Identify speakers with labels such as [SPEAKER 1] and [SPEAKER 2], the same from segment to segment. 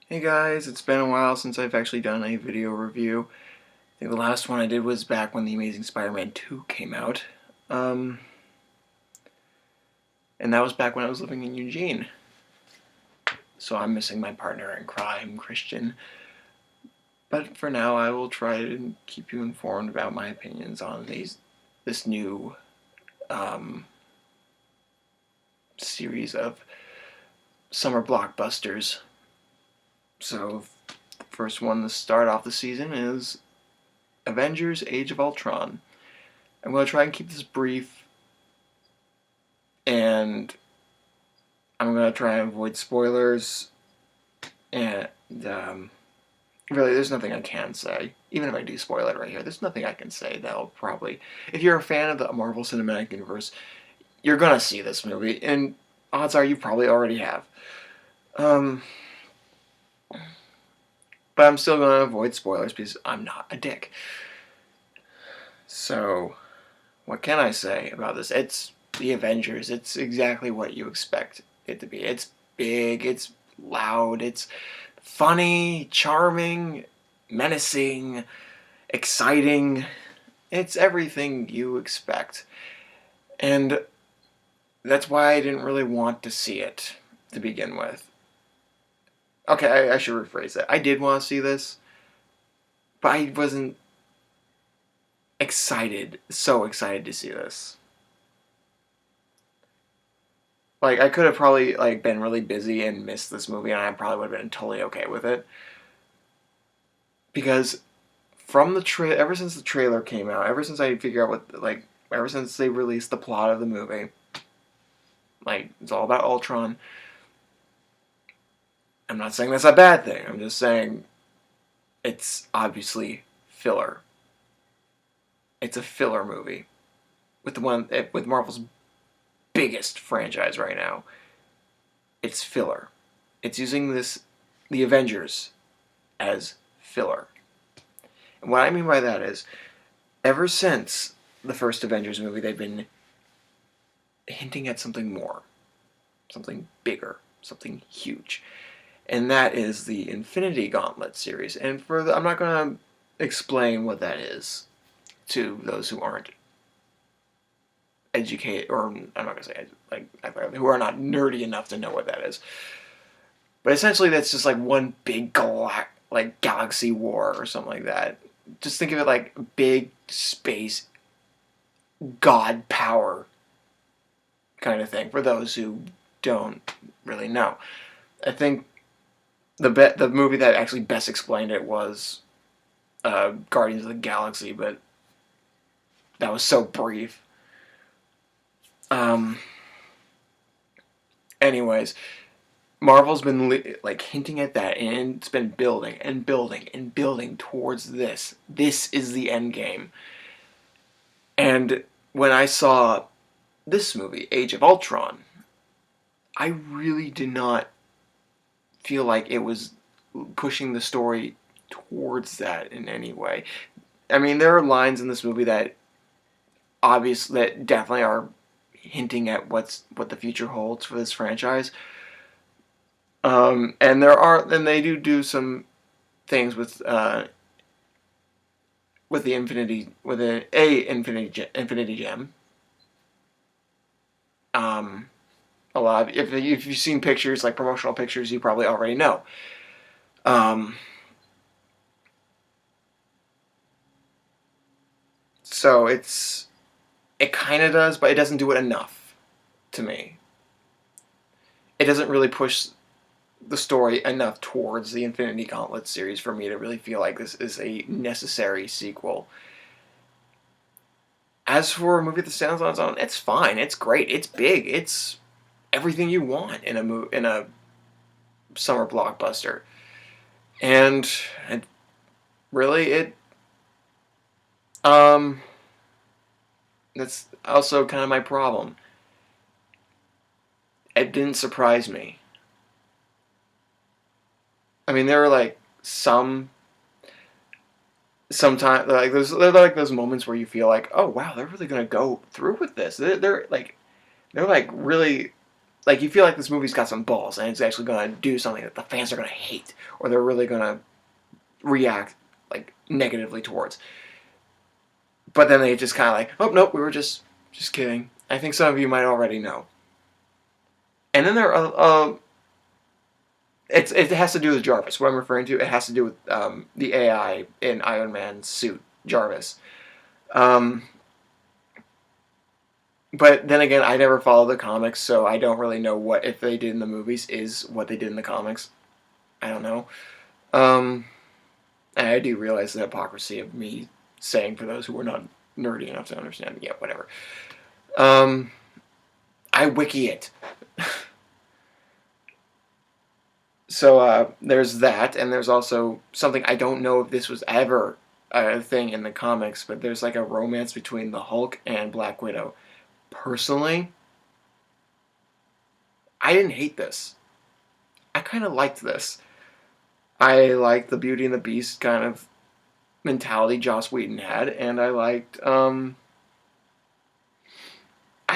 [SPEAKER 1] Hey guys, it's been a while since I've actually done a video review. I think the last one I did was back when The Amazing Spider-Man 2 came out. Um, and that was back when I was living in Eugene. So I'm missing my partner in crime, Christian. But for now, I will try to keep you informed about my opinions on this new um, series of summer blockbusters. So, the first one to start off the season is Avengers: Age of Ultron. I'm going to try and keep this brief, and I'm going to try and avoid spoilers, and really, there's nothing I can say. Even if I do spoil it right here, there's nothing I can say that'll probably... If you're a fan of the Marvel Cinematic Universe, you're going to see this movie, and odds are you probably already have. Um, but I'm still going to avoid spoilers because I'm not a dick. So, what can I say about this? It's the Avengers. It's exactly what you expect it to be. It's big, it's loud, it's funny, charming, menacing, exciting. It's everything you expect. And that's why I didn't really want to see it to begin with. Okay, I should rephrase that. I did want to see this, but I wasn't so excited to see this. Like, I could have probably, like, been really busy and missed this movie, and I probably would have been totally okay with it. Because from the ever since the trailer came out, ever since I figured out ever since they released the plot of the movie, like, it's all about Ultron. I'm not saying that's a bad thing. I'm just saying it's obviously filler. It's a filler movie with Marvel's biggest franchise right now. It's filler. It's using the Avengers as filler. And what I mean by that is, ever since the first Avengers movie, they've been hinting at something more, something bigger, something huge. And that is the Infinity Gauntlet series. And I'm not going to explain what that is to those who aren't educated, or I'm not going to say who are not nerdy enough to know what that is. But essentially, that's just like one big galaxy war or something like that. Just think of it like big space god power kind of thing for those who don't really know. I think the movie that actually best explained it was Guardians of the Galaxy, but that was so brief. Anyways, Marvel's been like hinting at that, and it's been building and building and building towards this. This is the end game. And when I saw this movie, Age of Ultron, I really did not feel like it was pushing the story towards that in any way. I mean, there are lines in this movie that definitely are hinting at what the future holds for this franchise. And they do some things with the Infinity Gem. A lot of, if you've seen pictures, like promotional pictures, you probably already know. So it kind of does, but it doesn't do it enough to me. It doesn't really push the story enough towards the Infinity Gauntlet series for me to really feel like this is a necessary sequel. As for a movie that stands on its own, it's fine. It's great. It's big. It's everything you want in a summer blockbuster. And really, that's also kind of my problem. It didn't surprise me. I mean, there were like sometimes like there are like those moments where you feel like, oh wow, they're really gonna go through with this. They're like really like you feel like this movie's got some balls and it's actually going to do something that the fans are going to hate or they're really going to react like negatively towards. But then they just kind of like, oh nope, we were just kidding. I think some of you might already know. And then there are it has to do with Jarvis. What I'm referring to, it has to do with the AI in Iron Man's suit, Jarvis. But then again, I never followed the comics, so I don't really know what if they did in the movies is what they did in the comics. I don't know. And I do realize the hypocrisy of me saying for those who are not nerdy enough to understand. Yeah, whatever. I wiki it. So there's that, and there's also something I don't know if this was ever a thing in the comics, but there's like a romance between the Hulk and Black Widow. Personally, I didn't hate this. I kind of liked this. I liked the Beauty and the Beast kind of mentality Joss Whedon had, and I liked, I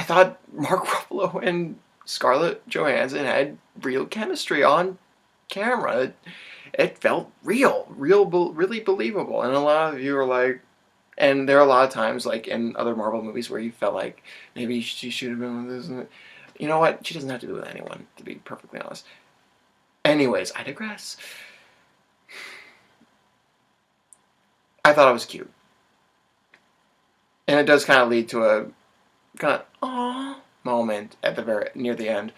[SPEAKER 1] thought Mark Ruffalo and Scarlett Johansson had real chemistry on camera. It felt really believable, and a lot of you are like, and there are a lot of times, like in other Marvel movies, where you felt like maybe she should have been with this. You know what? She doesn't have to be with anyone, to be perfectly honest. Anyways, I digress. I thought it was cute, and it does kind of lead to a kind of aww moment at the near the end.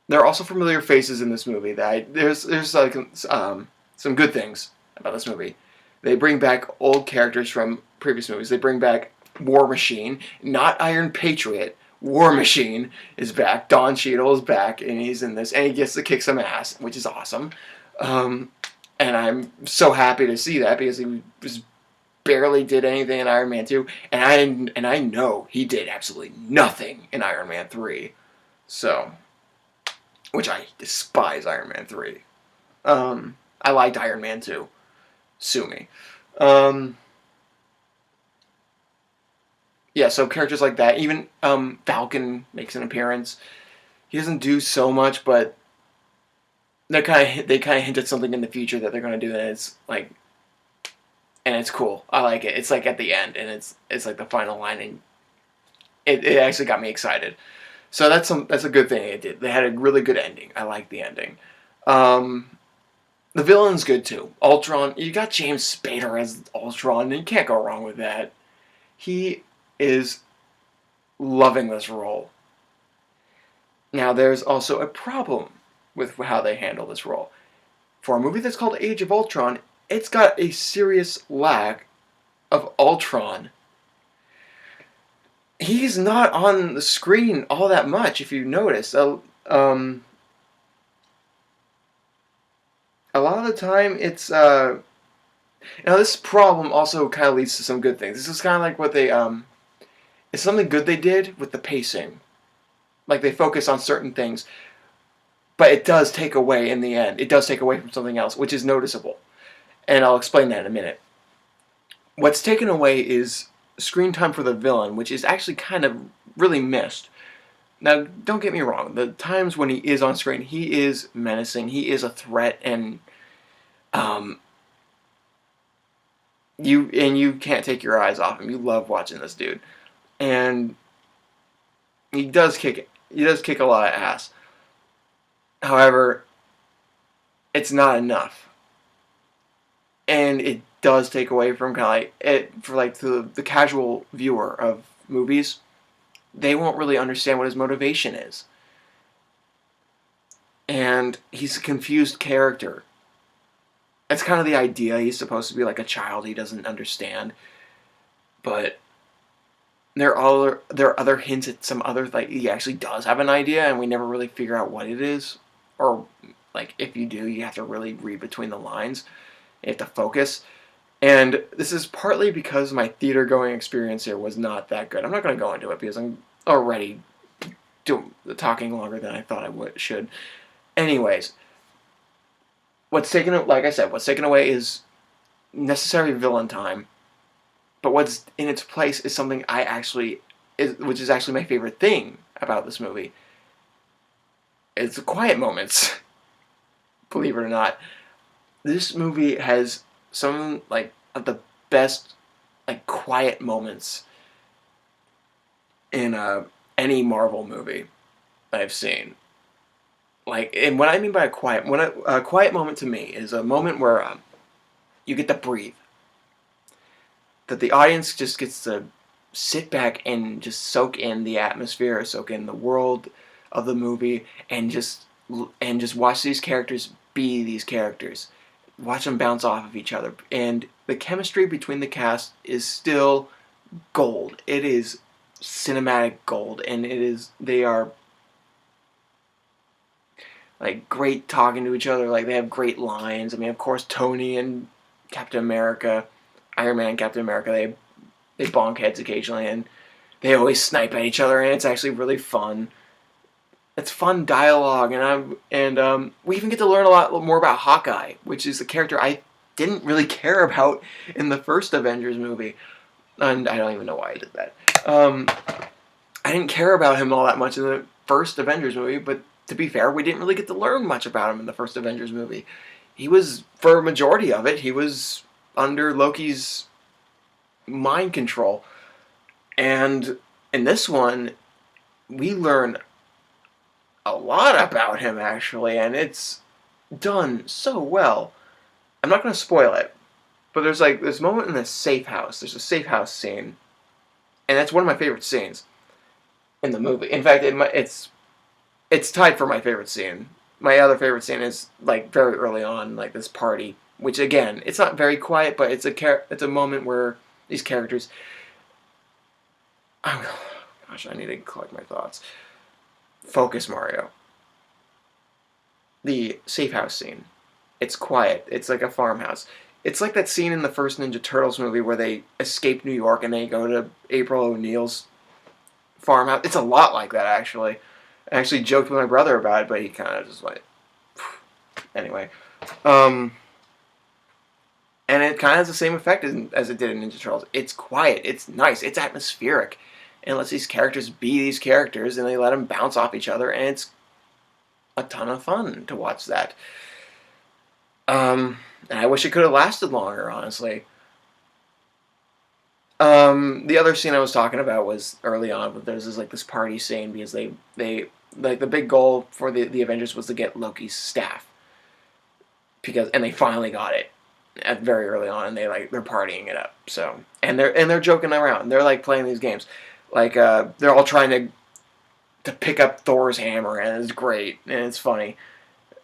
[SPEAKER 1] There are also familiar faces in this movie that there's like some good things about this movie. They bring back old characters from previous movies. They bring back War Machine, not Iron Patriot. War Machine is back. Don Cheadle is back, and he's in this, and he gets to kick some ass, which is awesome. And I'm so happy to see that because he was barely did anything in Iron Man 2, and I know he did absolutely nothing in Iron Man 3. So, which I despise Iron Man 3. I liked Iron Man 2. Sue me. Yeah, so characters like that. Even Falcon makes an appearance. He doesn't do so much, but they kind of hint at something in the future that they're going to do, and it's like, and it's cool. I like it. It's like at the end, and it's like the final line, and it actually got me excited. So that's a good thing they did. They had a really good ending. I like the ending. The villain's good too. Ultron, you got James Spader as Ultron, and you can't go wrong with that. He is loving this role. Now, there's also a problem with how they handle this role. For a movie that's called Age of Ultron, it's got a serious lack of Ultron. He's not on the screen all that much, if you notice. A lot of the time, it's, now this problem also kind of leads to some good things. This is kind of like what they, it's something good they did with the pacing. Like, they focus on certain things, but it does take away in the end. It does take away from something else, which is noticeable. And I'll explain that in a minute. What's taken away is screen time for the villain, which is actually kind of really missed. Now, don't get me wrong. The times when he is on screen, he is menacing. He is a threat, and you can't take your eyes off him. You love watching this dude, and he does kick a lot of ass. However, it's not enough, and it does take away from kind of like it for like the casual viewer of movies. They won't really understand what his motivation is. And he's a confused character. That's kind of the idea. He's supposed to be like a child he doesn't understand. But there are other hints at some other, like, he actually does have an idea, and we never really figure out what it is. Or, like, if you do, you have to really read between the lines. You have to focus. And this is partly because my theater-going experience here was not that good. I'm not going to go into it because I'm already talking longer than I thought I should. Anyways, what's taken away is necessary villain time. But what's in its place is something which is actually my favorite thing about this movie is the quiet moments. Believe it or not, this movie has some like of the best like quiet moments in any Marvel movie I've seen. Like, and what I mean by a quiet moment to me is a moment where you get to breathe. That the audience just gets to sit back and just soak in the atmosphere, soak in the world of the movie, and just watch these characters be these characters. Watch them bounce off of each other. And the chemistry between the cast is still gold. It is cinematic gold, and they are like great talking to each other. Like, they have great lines. I mean, of course, Tony and Captain America, Iron Man and Captain America, they bonk heads occasionally, and they always snipe at each other, and it's actually really fun. It's fun dialogue, and we even get to learn a lot more about Hawkeye, which is a character I didn't really care about in the first Avengers movie, and I don't even know why I did that. I didn't care about him all that much in the first Avengers movie, but to be fair, we didn't really get to learn much about him in the first Avengers movie. He was, for a majority of it, he was under Loki's mind control. And in this one, we learn a lot about him, actually, and it's done so well. I'm not going to spoil it, but there's like this moment in the safe house. There's a safe house scene, and that's one of my favorite scenes in the movie. In fact, it's tied for my favorite scene. My other favorite scene is like very early on, like this party, which again, it's not very quiet, but it's a moment where these characters. Oh gosh, I need to collect my thoughts. Focus, Mario. The safe house scene. It's quiet. It's like a farmhouse. It's like that scene in the first Ninja Turtles movie where they escape New York and they go to April O'Neil's farmhouse. It's a lot like that, actually. I actually joked with my brother about it, but he kind of just like... Anyway. And it kind of has the same effect as it did in Ninja Turtles. It's quiet. It's nice. It's atmospheric. And it lets these characters be these characters, and they let them bounce off each other, and it's a ton of fun to watch that. And I wish it could have lasted longer, honestly. The other scene I was talking about was early on, but there's this party scene because they like the big goal for the Avengers was to get Loki's staff, and they finally got it very early on, and they're partying it up. So and they're joking around. They're like playing these games, like they're all trying to pick up Thor's hammer, and it's great and it's funny,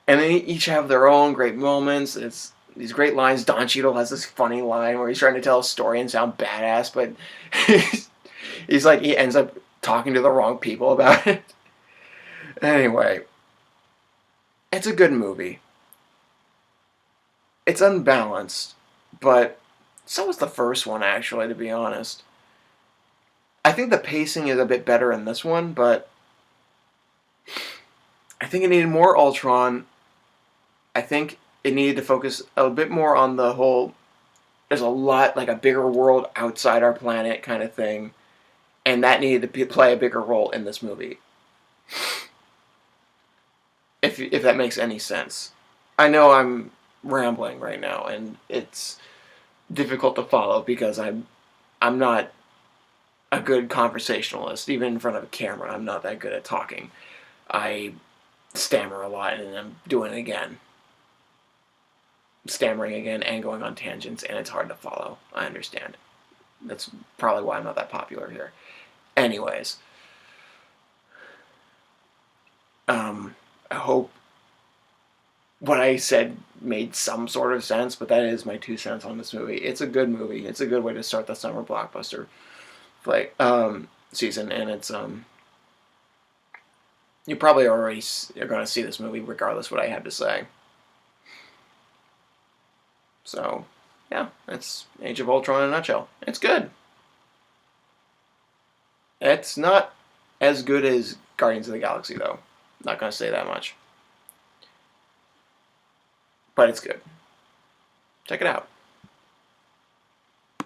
[SPEAKER 1] and they each have their own great moments. It's these great lines. Don Cheadle has this funny line where he's trying to tell a story and sound badass, but he ends up talking to the wrong people about it. Anyway, it's a good movie. It's unbalanced, but so was the first one, actually, to be honest. I think the pacing is a bit better in this one, but I think it needed more Ultron. I think it needed to focus a bit more on the whole, there's a lot, like a bigger world outside our planet kind of thing, and that needed to play a bigger role in this movie. If that makes any sense. I know I'm rambling right now, and it's difficult to follow because I'm not a good conversationalist. Even in front of a camera, I'm not that good at talking. I stammer a lot, and I'm doing it again. Stammering again and going on tangents, and it's hard to follow. I understand. That's probably why I'm not that popular here. Anyways, I hope what I said made some sort of sense, but that is my 2 cents on this movie. It's a good movie. It's a good way to start the summer blockbuster season, and it's you probably already are going to see this movie regardless what I have to say. So, yeah, that's Age of Ultron in a nutshell. It's good. It's not as good as Guardians of the Galaxy, though. Not going to say that much. But it's good. Check it out.